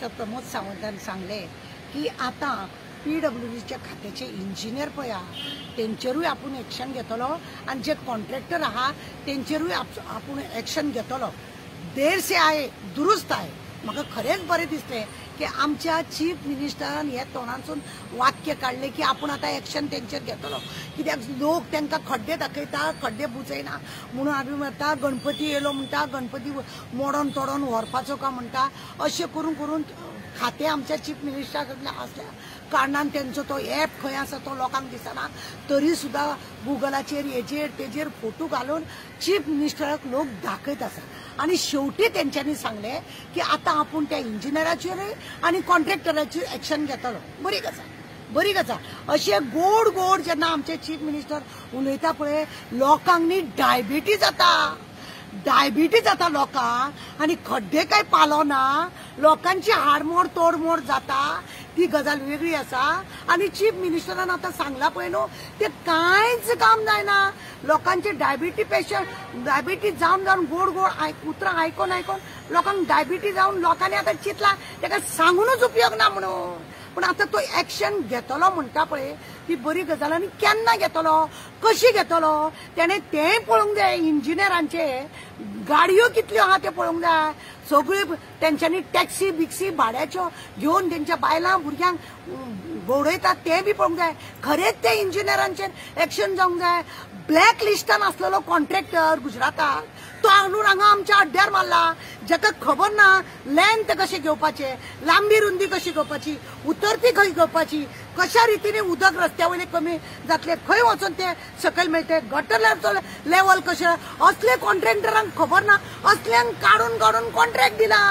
Minister Pramod सावंतान सांगले की आता PWDच्या खात्याचे इंजिनियर पळया तेंचेरूय आपूण एक्शन घेतलो आणि जे कॉन्ट्रॅक्टर आहा तेंचेरूय आपूण एक्शन घेतलो. देर से आए दुरुस्त आए. म्हाका खरेंच बरें दिसलें की आमच्या चीफ मिनिस्टरान हे तोंडांसून वाक्य काढले की आपण आता एक्शन तेंचेर घेतलो. कित्याक लोक तांकां खड्डे दाखयता, खड्डे बुजयना म्हणून आमी म्हणटा गणपती येयलो म्हणटा, गणपती मोडोन तोडोन व्हरपाचो का म्हणटा. अशें करून करून खातें आमच्या चीफ मिनिस्टरा कडल्यान आसल्या कारणान तेंचो तो एप खंय आसा तो लोकांक दिसना. तरी सुद्दां गुगलाचेर हेजेर तेजेर फोटो घालून चीफ मिनिस्टराक लोक दाखयत आसा. आणि शेवटी तेंच्यांनी सांगले की आता आपण त्या इंजिनियराचेर आणि कॉन्ट्रॅक्टराचेर एक्शन घेतलो. बरी गजाल, बरी गजाल. अशें गोड गोड जेन्ना आमचे चीफ मिनिस्टर उलयता पळय लोकांक न्ही डायबिटीज जाता लोकांक आणि खड्डे काय पालोना लोकांची हाडमोड तोडमोड जाता ती गजाल वेगळी आसा. आणि चीफ मिनिस्टरान आता सांगला पळय न्हू ते कांयच काम जायना. लोकांचे डायबिटीज जावन गोड गोड उतरां आयकोन लोकांक डायबिटीज जावन लोकांनी आता चिंतला ताका सांगूनच उपयोग ना म्हणून. पण आता तो एक्शन घेतलो म्हणटा पळय ती बरी गजाल. आनी केन्ना घेतलो, कशी घेतलो तेणें तेंय पळोवंक जाय. इंजिनियरांचे गाडयो कितल्यो आहा ते पळोवंक जाय. सगळे तेंच्यांनी टॅक्सी बिक्सी भाड्याच्यो घेवन तेंच्या बायलां भुरग्यांक भोंवडयतात ते बी पळोवंक जाय. खरेंच ते इंजिनियरांचेर एक्शन जावंक जाय. ब्लॅक लिस्टान आसलेलो कॉन्ट्रॅक्टर गुजरातात तो हाडून हांगा आमच्या अड्ड्यार मारला. जाका खबर ना लेंथ कशें घेवपाचे, लांबी रुंदी कशी घेवपाची, उतरती खंय घेवपाची, कशा रितीने उदक रस्त्या वयले कमी जातले, खंय वचून ते सकयल मेळटे, गटराचो लेवल कशें असले कॉन्ट्रॅक्टरांक खबर ना. असल्यांक काडून काडून कॉन्ट्रॅक्ट दिला.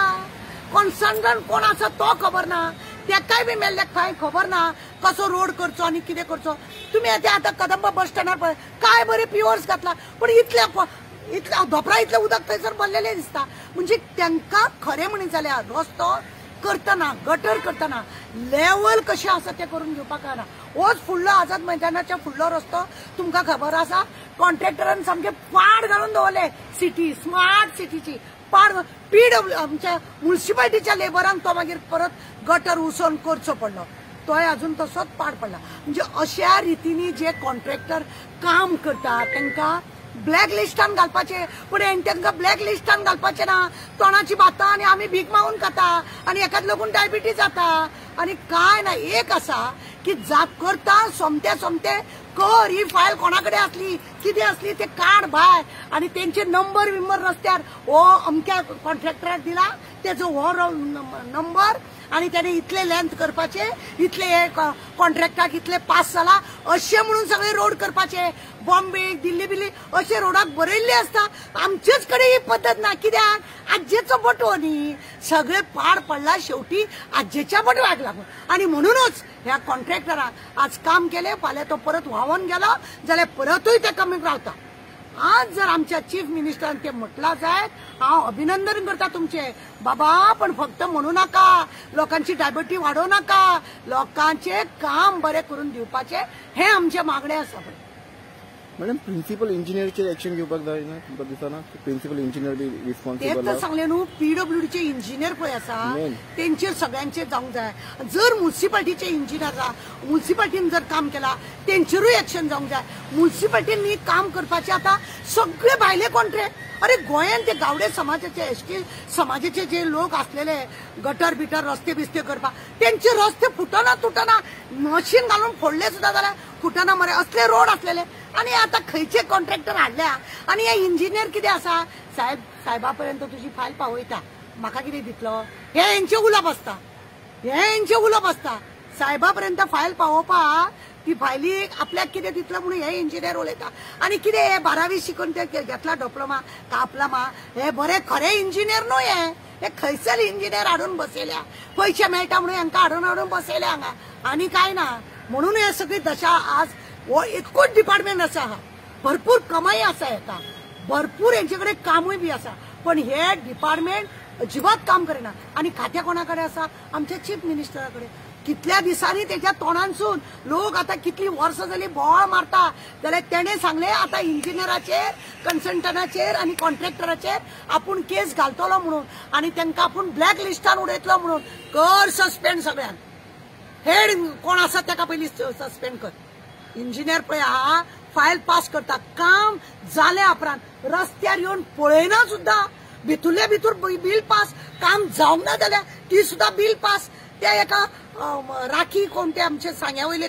कॉन्सल्टंट कोण आसा तो खबर ना. तेकाय बी मेल्ल्याक काय खबर ना कसो रोड करचो आणि कितें करचो. तुमी आता कदंबा बस स्टँडार पळय काय बरे प्युअर्स घातला पण इतल्या धोपरा इतलें उदक थंयसर भरलेलें दिसता. म्हणजे तांकां खरें म्हणत जाल्यार रस्तो करतना गटर करतना लेवल कशें आसा तें करून घेवपाक कळना. होच फुडलो आझाद मैदानाच्या फुडलो रस्तो तुमकां खबर आसा कॉन्ट्रॅक्टरान सामके पाड घालून दवरले. सिटी स्मार्ट सिटीची पाड PW आमच्या म्युनिसिपालिटीच्या लेबरांक तो मागीर परत गटर उसोन करचो पडलो. तोय अजून तसोच पाड पडला. म्हणजे अशा रितीनी जे कॉन्ट्रॅक्टर काम करतात तांकां ब्लॅक लिस्टान घालपाचे. पण तांकां ब्लॅक लिस्टान घालपाचे ना. तोंडाची भातां आनी आमी भीक मागून खाता आनी हेकाच लागून डायबिटीज जाता. आनी काय ना एक आसा की जाप करता सोमते कर ही फायल कोणाकडे असली कितें असली ते काढ भायर आणि त्यांचे नंबर विंबर रस्त्यार हो अमक्या कॉन्ट्रॅक्टराक दिला तेजो हो नंबर आणि त्याने इतले लेंथ करपाचे, इतले कॉन्ट्रॅक्टाक इतले पास जाला अशें म्हणून सगळे रोड करपाचे. बॉम्बे दिल्ली बिल्ली अशे रोडाक बरयल्ले असता. आमचेच कडे ही पद्धत ना. कित्याक आज्जेचो बटवो न्ही सगळे पाड पडला शेवटी आज्जेच्या बटव्याक लागून. आणि म्हणूनच ह्या कॉन्ट्रॅक्टराक आज काम केले फाल्यां तो परत व्हांवून गेलो जाल्यार परतूय ते कमी रावता. आज जर आमच्या चीफ मिनिस्टरान ते म्हटला जायत हांव अभिनंदन करता तुमचे. बाबा पण फक्त म्हणू नका लोकांची डायबिटीज वाडोव नाका. लोकांचे काम बरे करून दिवपाचे हे आमचे मागणे आसा. मॅडम प्रिन्सिपल इंजिनियरचेर एक्शन घेवपाक जाय ना तुमकां दिसना. प्रिन्सिपल इंजिनियर बी रिस्पॉन्सिबल तेच सांगले न्हू. PWDचे इंजिनियर पळय आसा तेंचेर सगळ्यांचे जावंक जाय. जर म्युनिसिपालिटीचे इंजिनियर म्युनिसिपालिटीन जर काम केला तेंचेरूय एक्शन जावंक जाय. म्युनिसिपालिटीन काम करपाचे आता सगळे भायले कॉन्ट्रॅक्ट. अरे गोंयान ते गावडे समाजाचे ST समाजाचे जे लोक असलेले गटर बिटर रस्ते बिस्ते करपाक तेंचे रस्ते फुटना तुटना मशीन घालून फोडले सुद्धा जाल्यार फुटना मरे असले रोड असलेले. आणि आता खंयचे कॉन्ट्रॅक्टर हाडल्या आणि हे इंजिनियर कितें आसा साहेबा पर्यंत तुजी फायल पावयता म्हाका कितें दितलो हे हेंचे उलोवप आसता. साहेबा पर्यंत फायल पावोवपाक ती फायली आपल्याक कितें दितलो म्हणून हे इंजिनियर उलयता. आणि कितें हे 12वी शिकून ते घेतला डिप्लोमा का आपलामा हे बरे खरे इंजिनियर न्हू. हे खंयसर इंजिनियर हाडून बसयल्या पयशे मेळटा म्हणून हांकां हाडून बसयल्या हांगा आनी काय ना. म्हणून हे सगळी दशा आज हो एकूच डिपार्टमेंट आसा. भरपूर कमाई आसा हेका भरपूर हेंचे कडेन कामूय बी आसा. पण हे डिपार्टमेंट अजिबात काम करिना. आणि खात्या कोणाकडे आसा आमच्या चीफ मिनिस्टरा कडेन. कितल्या दिसांनी त्याच्या तोंडांसून लोक आता कितली वर्सां जाली बोवाळ मारता जाल्यार तेणें सांगले आता इंजिनियराचेर कन्सल्टंटाचेर आनी कॉन्ट्रॅक्टराचेर आपूण केस घालतलो म्हणून आनी तांकां आपूण ब्लॅक लिस्टान उडयतलो म्हणून कर सस्पेंड सगळ्यांक हेड कोण आसा ताका पयलीं सस्पेंड कर इंजिनियर पळय आहा फायल पास करता काम जाल्या उपरांत रस्त्यार येवन पळयना सुद्दां भितुरल्या भितूर बिल पास काम जावंक ना जाल्यार ती सुद्दां बिल पास त्या एका राखी कोण ते आमचे सांग्या वयले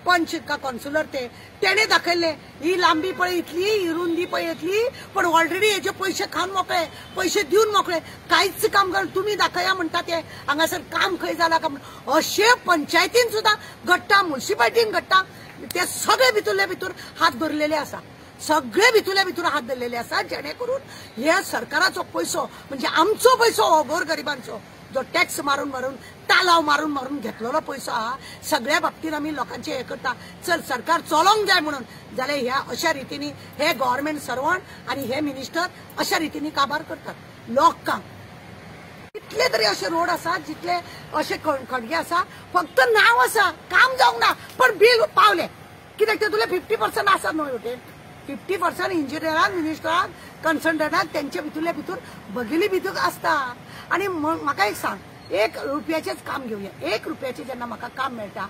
पंच का कॉन्सुलर तेणे दाखयले ही लांबी पळय इतली ही रुंदी पळय इतली पण ऑलरेडी हेचे पयशे खावन मोकळे पयशे दिवन मोकळे कांयच काम कर तुम्ही दाखया म्हणटा ते हांगासर काम खंय जाला का अशे पंचायतीन सुद्दां घडटा म्युनिसिपालिटीन घडटा ते सगळे भितुरले भितूर हात भरलेले आसा सगळे भितुरल्या भितूर हात धरलेले आसा जेणे करून हे सरकाराचो पैसो म्हणजे आमचो पैसो हो गोरगरिबांचो जो टॅक्स मारून मारून तालाव मारून मारून घेतलेलो पैसो आहा सगळ्या बाबतीत आम्ही लोकांचे हे करता चल सरकार चलोंक जाय म्हणून जाल्यार ह्या अशा रितीनी हे गव्हर्नमेंट सर्वंट आणि हे मिनिस्टर अशा रितीनी कारभार करतात लोकांक कितले तरी असे रोड आसा जितले असे खडगे आसा फक्त नाव आसा काम जावंक ना पण बिल पावले कित्याक ते तुला 50% आसा न्हय होते 50% इंजिनियरान मिनिस्टरान कन्सल्टंटाक त्यांचे भितुरल्या भितूर बगिली भितूर आसता आणि म्हाका एक सांग 1 रुपयाचेच काम घेवया 1 रुपयाचे जेन्ना म्हाका काम मेळटा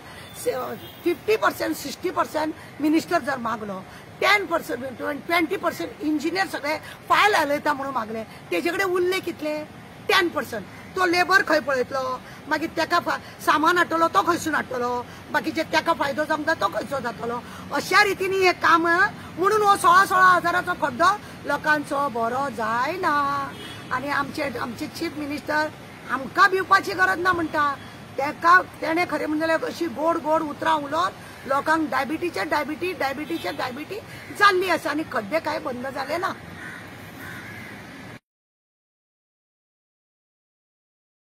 50% 60% मिनिस्टर जर मागलो 10% 20% इंजिनियर सगळे फायल हलयता म्हणून मागले तेजे कडेन उरले कितले 10% तो लेबर खंय पळयतलो मागीर तेका सामान हाडटलो तो खंयसून हाडटलो बाकीचे तेका फायदो जावंक तो खंयचो जातलो अशा रितीनी हे काम म्हणून हो 16,000 खड्डो लोकांचो बरो जायना आणि आमचे चीफ मिनिस्टर आमकां भिवपाची गरज ना म्हणटा तेका तेणे खरें म्हणजे अशी गोड गोड उतरां उलोवन लोकांक डायबिटीचे डायबिटी जाल्ली आसा आनी खड्डे काय बंद जाले ना